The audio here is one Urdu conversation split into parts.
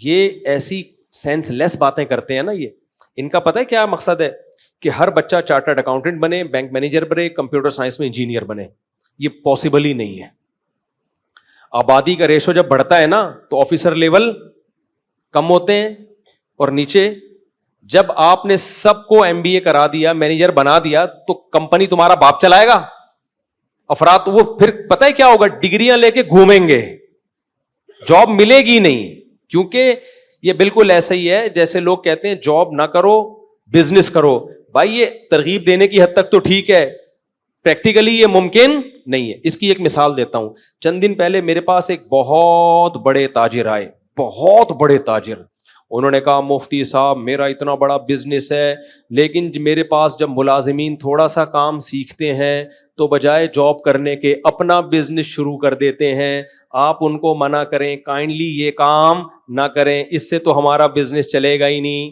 یہ ایسی سینس لیس باتیں کرتے ہیں نا, یہ ان کا پتہ ہے کیا مقصد ہے, کہ ہر بچہ چارٹرڈ اکاؤنٹنٹ بنے, بینک مینیجر بنے, کمپیوٹر سائنس میں انجینئر بنے. یہ پاسبل ہی نہیں ہے. آبادی کا ریشو جب بڑھتا ہے نا تو آفیسر لیول کم ہوتے ہیں, اور نیچے جب آپ نے سب کو ایم بی اے کرا دیا, مینیجر بنا دیا, تو کمپنی تمہارا باپ چلائے گا. افراد وہ پھر پتہ ہے کیا ہوگا, ڈگریاں لے کے گھومیں گے, جاب ملے گی نہیں. کیونکہ یہ بالکل ایسا ہی ہے جیسے لوگ کہتے ہیں جاب نہ کرو بزنس کرو. بھائی یہ ترغیب دینے کی حد تک تو ٹھیک ہے, پریکٹیکلی یہ ممکن نہیں ہے. اس کی ایک مثال دیتا ہوں. چند دن پہلے میرے پاس ایک بہت بڑے تاجر آئے, بہت بڑے تاجر. انہوں نے کہا مفتی صاحب میرا اتنا بڑا بزنس ہے, لیکن میرے پاس جب ملازمین تھوڑا سا کام سیکھتے ہیں تو بجائے جاب کرنے کے اپنا بزنس شروع کر دیتے ہیں. آپ ان کو منع کریں کائنڈلی یہ کام نہ کریں, اس سے تو ہمارا بزنس چلے گا ہی نہیں.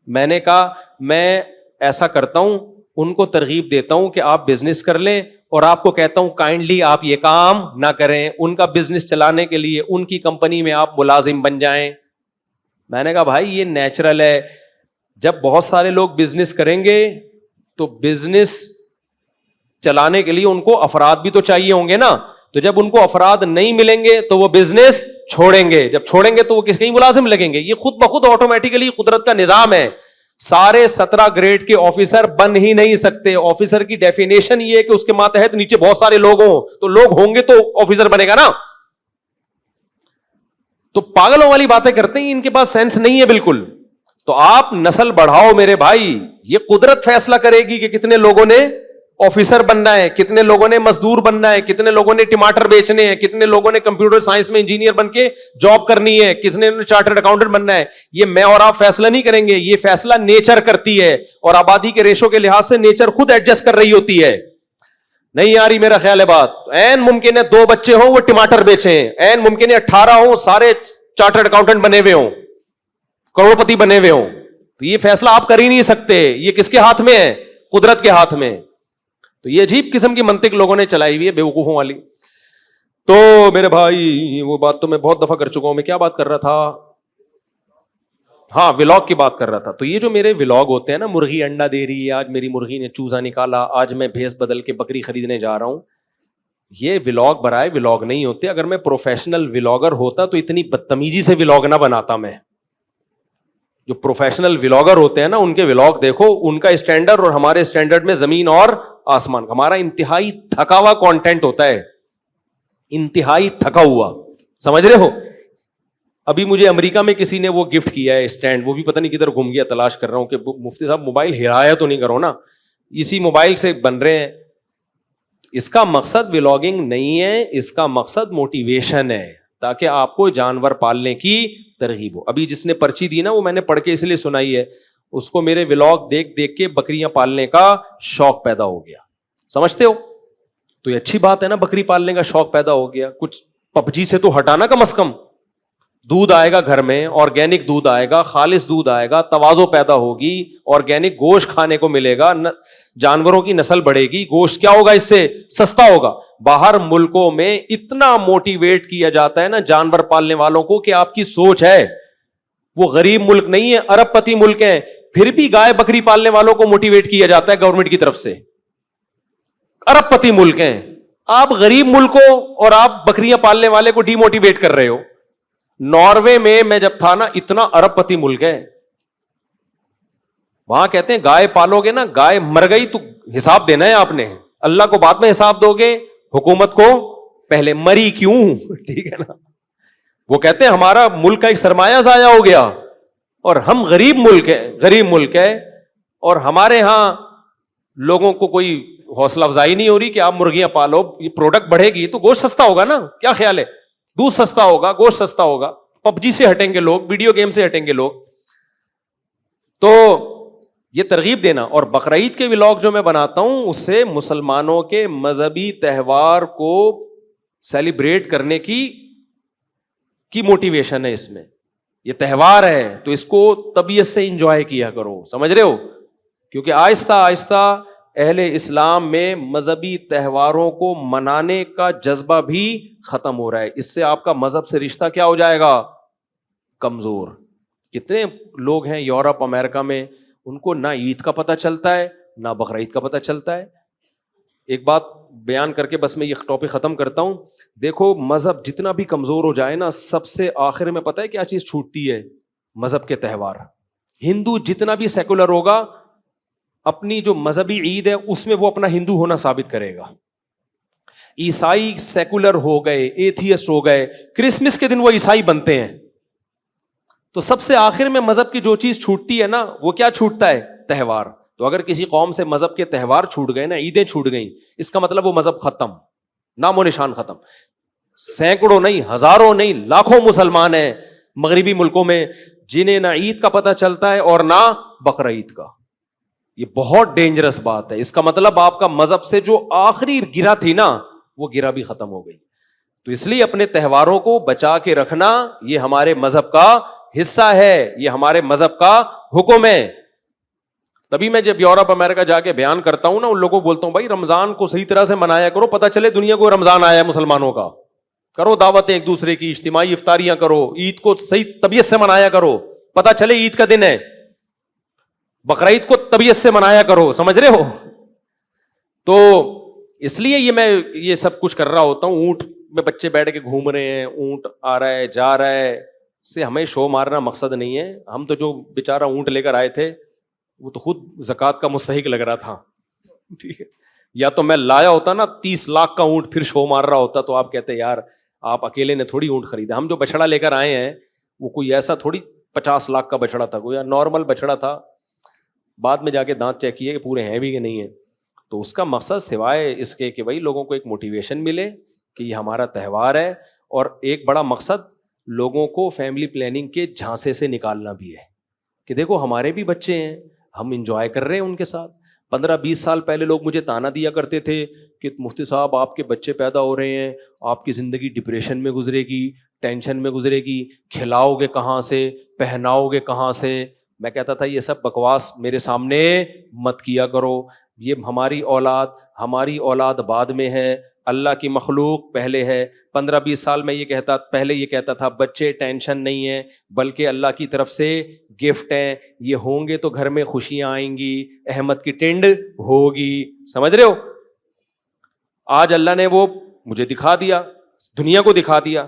میں نے کہا میں ایسا کرتا ہوں, ان کو ترغیب دیتا ہوں کہ آپ بزنس کر لیں, اور آپ کو کہتا ہوں کائنڈلی آپ یہ کام نہ کریں. ان کا بزنس چلانے کے لیے ان کی کمپنی میں آپ ملازم بن جائیں. میں نے کہا بھائی یہ نیچرل ہے, جب بہت سارے لوگ بزنس کریں گے تو بزنس چلانے کے لیے ان کو افراد بھی تو چاہیے ہوں گے نا. تو جب ان کو افراد نہیں ملیں گے تو وہ بزنس چھوڑیں گے, جب چھوڑیں گے تو وہ کہیں ملازم لگیں گے. یہ خود بخود آٹومیٹیکلی قدرت کا نظام ہے. سارے 17 گریڈ کے آفیسر بن ہی نہیں سکتے. آفیسر کی ڈیفینیشن یہ ہے کہ اس کے ماتحت نیچے بہت سارے لوگ ہوں, تو لوگ ہوں گے تو آفیسر بنے گا نا. تو پاگلوں والی باتیں کرتے ہیں, ان کے پاس سینس نہیں ہے بالکل. تو آپ نسل بڑھاؤ میرے بھائی, یہ قدرت فیصلہ کرے گی کہ کتنے لوگوں نے آفیسر بننا ہے, کتنے لوگوں نے مزدور بننا ہے, کتنے لوگوں نے ٹماٹر بیچنے ہیں, کتنے لوگوں نے کمپیوٹر سائنس میں انجینئر بن کے جاب کرنی ہے, کتنے نے چارٹرڈ اکاؤنٹنٹ بننا ہے. یہ میں اور آپ فیصلہ نہیں کریں گے, یہ فیصلہ نیچر کرتی ہے, اور آبادی کے ریشو کے لحاظ سے نیچر خود ایڈجسٹ کر رہی ہوتی ہے. نہیں آ رہی میرا خیال ہے بات. این ممکن ہے 2 بچے ہوں وہ ٹماٹر بیچیں, این ممکن ہے 18 ہوں سارے چارٹرڈ اکاؤنٹنٹ بنے ہوئے ہوں, کروڑپتی بنے ہوئے ہوں. تو یہ فیصلہ آپ کر ہی نہیں سکتے. یہ کس کے ہاتھ میں ہے؟ قدرت کے ہاتھ میں. تو یہ عجیب قسم کی منطق لوگوں نے چلائی ہوئی ہے بیوقوفوں والی. تو میرے بھائی وہ بات تو میں بہت دفعہ کر چکا ہوں. میں کیا بات کر رہا تھا؟ ہاں ولاگ کی بات کر رہا تھا. تو یہ جو میرے ولاگ ہوتے ہیں نا, مرغی انڈا دے رہی ہے, آج میری مرغی نے چوزا نکالا, آج میں بھینس بدل کے بکری خریدنے جا رہا ہوں, یہ ولاگ برائے ولاگ نہیں ہوتے. اگر میں پروفیشنل ولاگر ہوتا تو اتنی بدتمیزی سے ولاگ نہ بناتا. میں جو پروفیشنل ولاگر ہوتے ہیں نا ان کے ولاگ دیکھو, ان کا اسٹینڈرڈ اور ہمارے اسٹینڈرڈ میں زمین اور آسمان. ہمارا انتہائی تھکا ہوا کانٹینٹ ہوتا ہے, انتہائی تھکا ہوا, سمجھ رہے ہو. ابھی مجھے امریکہ میں کسی نے وہ گفٹ کیا ہے اسٹینڈ, وہ بھی پتہ نہیں کدھر گھوم گیا, تلاش کر رہا ہوں کہ مفتی صاحب موبائل ہرایا تو نہیں کرو نا, اسی موبائل سے بن رہے ہیں. اس کا مقصد ولاگنگ نہیں ہے, اس کا مقصد موٹیویشن ہے, تاکہ آپ کو جانور پالنے کی ترغیب ہو. ابھی جس نے پرچی دی نا وہ میں نے پڑھ کے اس لیے سنائی ہے, اس کو میرے ولاگ دیکھ دیکھ کے بکریاں پالنے کا شوق پیدا ہو گیا. سمجھتے ہو؟ تو یہ اچھی بات ہے نا, بکری پالنے کا شوق پیدا ہو گیا. کچھ پبجی سے تو ہٹانا کم از کم. دودھ آئے گا گھر میں, آرگینک دودھ آئے گا, خالص دودھ آئے گا, توازو پیدا ہوگی, آرگینک گوشت کھانے کو ملے گا, جانوروں کی نسل بڑھے گی, گوشت کیا ہوگا اس سے سستا ہوگا. باہر ملکوں میں اتنا موٹیویٹ کیا جاتا ہے نا جانور پالنے والوں کو کہ آپ کی سوچ ہے, وہ غریب ملک نہیں ہے, ارب پتی ملک ہیں, پھر بھی گائے بکری پالنے والوں کو موٹیویٹ کیا جاتا ہے گورنمنٹ کی طرف سے. ارب پتی ملک ہیں, آپ غریب ملک ہو اور آپ بکریاں پالنے والے کو ڈی موٹیویٹ کر رہے ہو. ناروے میں جب تھا نا, اتنا ارب پتی ملک ہے, وہاں کہتے ہیں گائے پالو گے نا, گائے مر گئی تو حساب دینا ہے آپ نے, اللہ کو بعد میں حساب دو گے, حکومت کو پہلے. مری کیوں؟ ٹھیک ہے نا. وہ کہتے ہیں ہمارا ملک کا ایک سرمایہ ضائع ہو گیا, اور ہم غریب ملک ہے, اور ہمارے ہاں لوگوں کو کوئی حوصلہ افزائی نہیں ہو رہی کہ آپ مرغیاں پالو, یہ پروڈکٹ بڑھے گی تو گوشت سستا ہوگا نا. کیا خیال ہے؟ دودھ سستا ہوگا, گوشت سستا ہوگا. پبجی سے ہٹیں گے لوگ, ویڈیو گیم سے ہٹیں گے لوگ. تو یہ ترغیب دینا. اور بقرعید کے ولاگ جو میں بناتا ہوں اس سے مسلمانوں کے مذہبی تہوار کو سیلیبریٹ کرنے کی موٹیویشن ہے. اس میں یہ تہوار ہے تو اس کو طبیعت سے انجوائے کیا کرو, سمجھ رہے ہو. کیونکہ آہستہ آہستہ اہل اسلام میں مذہبی تہواروں کو منانے کا جذبہ بھی ختم ہو رہا ہے. اس سے آپ کا مذہب سے رشتہ کیا ہو جائے گا؟ کمزور. کتنے لوگ ہیں یورپ امریکہ میں, ان کو نہ عید کا پتہ چلتا ہے نہ بقرعید کا پتہ چلتا ہے. ایک بات بیان کر کے بس میں یہ ٹاپک ختم کرتا ہوں. دیکھو مذہب جتنا بھی کمزور ہو جائے نا, سب سے آخر میں پتہ ہے کیا چیز چھوٹتی ہے؟ مذہب کے تہوار. ہندو جتنا بھی سیکولر ہوگا, اپنی جو مذہبی عید ہے اس میں وہ اپنا ہندو ہونا ثابت کرے گا. عیسائی سیکولر ہو گئے, ایتھیسٹ ہو گئے, کرسمس کے دن وہ عیسائی بنتے ہیں. تو سب سے آخر میں مذہب کی جو چیز چھوٹتی ہے نا, وہ کیا چھوٹتا ہے؟ تہوار. تو اگر کسی قوم سے مذہب کے تہوار چھوٹ گئے نا, عیدیں چھوٹ گئیں, اس کا مطلب وہ مذہب ختم, نام و نشان ختم. سینکڑوں نہیں, ہزاروں نہیں, لاکھوں مسلمان ہیں مغربی ملکوں میں جنہیں نہ عید کا پتہ چلتا ہے اور نہ بقرعید کا. یہ بہت ڈینجرس بات ہے. اس کا مطلب آپ کا مذہب سے جو آخری گرہ تھی نا, وہ گرہ بھی ختم ہو گئی. تو اس لیے اپنے تہواروں کو بچا کے رکھنا یہ ہمارے مذہب کا حصہ ہے, یہ ہمارے مذہب کا حکم ہے. تبھی میں جب یورپ امریکہ جا کے بیان کرتا ہوں نا, ان لوگوں کو بولتا ہوں بھائی رمضان کو صحیح طرح سے منایا کرو, پتہ چلے دنیا کو رمضان آیا ہے مسلمانوں کا. کرو دعوتیں ایک دوسرے کی, اجتماعی افطاریاں کرو, عید کو صحیح طبیعت سے منایا کرو, پتہ چلے عید کا دن ہے. بقرعید کو طبیعت سے منایا کرو, سمجھ رہے ہو؟ تو اس لیے میں یہ سب کچھ کر رہا ہوتا ہوں. اونٹ میں بچے بیٹھ کے گھوم رہے ہیں, اونٹ آ رہا ہے جا رہا ہے, اس سے ہمیں شو مارنا مقصد نہیں ہے. ہم تو جو بیچارہ اونٹ لے کر آئے تھے وہ تو خود زکوٰۃ کا مستحق لگ رہا تھا, ٹھیک ہے. یا تو میں لایا ہوتا نا 30 لاکھ کا اونٹ, پھر شو مار رہا ہوتا, تو آپ کہتے یار آپ اکیلے نے تھوڑی اونٹ خریدا. ہم جو بچڑا لے کر آئے ہیں وہ کوئی ایسا تھوڑی 50 لاکھ کا بچڑا تھا, کوئی نارمل بچڑا تھا. بعد میں جا کے دانت چیک کیے کہ پورے ہیں بھی کہ نہیں ہیں. تو اس کا مقصد سوائے اس کے کہ بھائی لوگوں کو ایک موٹیویشن ملے کہ یہ ہمارا تہوار ہے, اور ایک بڑا مقصد لوگوں کو فیملی پلاننگ کے جھانسے سے نکالنا بھی ہے کہ دیکھو ہمارے بھی بچے ہیں, ہم انجوائے کر رہے ہیں ان کے ساتھ. 15-20 سال پہلے لوگ مجھے تانا دیا کرتے تھے کہ مفتی صاحب آپ کے بچے پیدا ہو رہے ہیں, آپ کی زندگی ڈپریشن میں گزرے گی, ٹینشن میں گزرے گی, کھلاؤ گے کہاں سے, پہناؤ گے کہاں سے. میں کہتا تھا یہ سب بکواس میرے سامنے مت کیا کرو, یہ ہماری اولاد بعد میں ہے, اللہ کی مخلوق پہلے ہے. 15-20 سال میں پہلے یہ کہتا تھا بچے ٹینشن نہیں ہے بلکہ اللہ کی طرف سے گفٹ ہیں, یہ ہوں گے تو گھر میں خوشیاں آئیں گی, احمد کی ٹنڈ ہوگی. سمجھ رہے ہو؟ آج اللہ نے وہ مجھے دکھا دیا, دنیا کو دکھا دیا.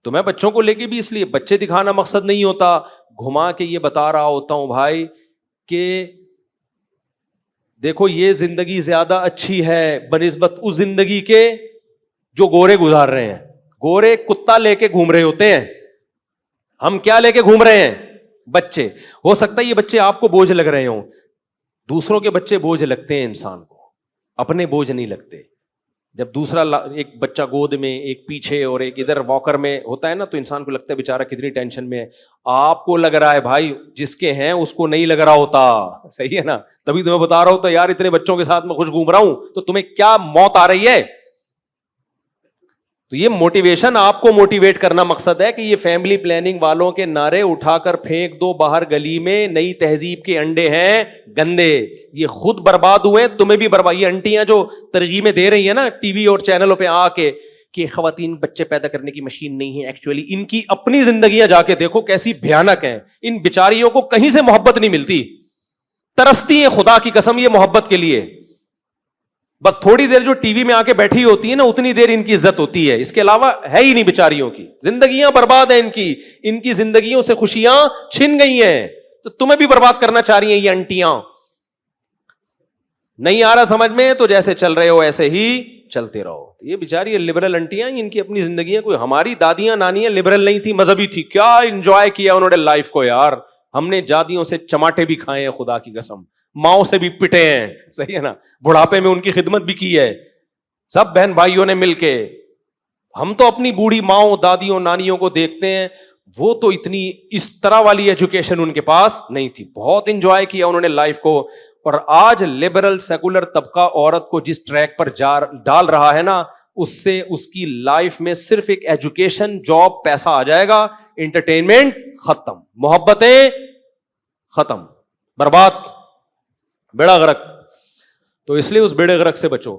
تو میں بچوں کو لے کے بھی اس لیے, بچے دکھانا مقصد نہیں ہوتا, گھما کے یہ بتا رہا ہوتا ہوں بھائی کہ دیکھو یہ زندگی زیادہ اچھی ہے بنسبت اس زندگی کے جو گورے گزار رہے ہیں. گورے کتا لے کے گھوم رہے ہوتے ہیں, ہم کیا لے کے گھوم رہے ہیں؟ بچے. ہو سکتا ہے یہ بچے آپ کو بوجھ لگ رہے ہوں, دوسروں کے بچے بوجھ لگتے ہیں انسان کو, اپنے بوجھ نہیں لگتے. جب دوسرا ایک بچہ گود میں, ایک پیچھے اور ایک ادھر واکر میں ہوتا ہے نا, تو انسان کو لگتا ہے بیچارہ کتنی ٹینشن میں ہے. آپ کو لگ رہا ہے بھائی, جس کے ہیں اس کو نہیں لگ رہا ہوتا. صحیح ہے نا؟ تبھی تمہیں بتا رہا ہوتا یار اتنے بچوں کے ساتھ میں خوش گھوم رہا ہوں, تو تمہیں کیا موت آ رہی ہے. تو یہ موٹیویشن آپ کو موٹیویٹ کرنا مقصد ہے کہ یہ فیملی پلاننگ والوں کے نعرے اٹھا کر پھینک دو باہر گلی میں, نئی تہذیب کے انڈے ہیں گندے, یہ خود برباد ہوئے, تمہیں بھی برباد. یہ انٹیاں جو ترغیبیں دے رہی ہیں نا ٹی وی اور چینلوں پہ آ کے کہ خواتین بچے پیدا کرنے کی مشین نہیں ہے, ایکچولی ان کی اپنی زندگیاں جا کے دیکھو کیسی بھیانک ہیں. ان بیچاریوں کو کہیں سے محبت نہیں ملتی, ترستی ہیں خدا کی قسم یہ محبت کے لیے. بس تھوڑی دیر جو ٹی وی میں آ کے بیٹھی ہوتی ہے نا, اتنی دیر ان کی عزت ہوتی ہے, اس کے علاوہ ہے ہی نہیں بیچاریوں کی. زندگیاں برباد ہیں ان کی زندگیوں سے خوشیاں چھن گئی ہیں. تو تمہیں بھی برباد کرنا چاہ رہی ہیں یہ انٹیاں. نہیں آ رہا سمجھ میں تو جیسے چل رہے ہو ایسے ہی چلتے رہو. یہ بیچاری لبرل انٹیاں, ان کی اپنی زندگیاں, کوئی ہماری دادیاں نانیاں لبرل نہیں تھی, مذہبی تھی, کیا انجوائے کیا انہوں نے لائف کو یار. ہم نے جادیوں سے چماٹے بھی کھائے ہیں خدا کی قسم, ماؤں سے بھی پٹے ہیں, صحیح ہے نا, بڑھاپے میں ان کی خدمت بھی کی ہے, سب بہن بھائیوں نے مل کے. ہم تو اپنی بوڑھی ماؤں دادیوں نانیوں کو دیکھتے ہیں, وہ تو اتنی اس طرح والی ایجوکیشن ان کے پاس نہیں تھی, بہت انجوائے کیا انہوں نے لائف کو. اور آج لبرل سیکولر طبقہ عورت کو جس ٹریک پر ڈال رہا ہے نا, اس سے اس کی لائف میں صرف ایک ایجوکیشن, جاب, پیسہ آ جائے گا, انٹرٹینمنٹ ختم, محبتیں ختم, برباد, بیڑا غرق. تو اس لیے اس بیڑے غرق سے بچو.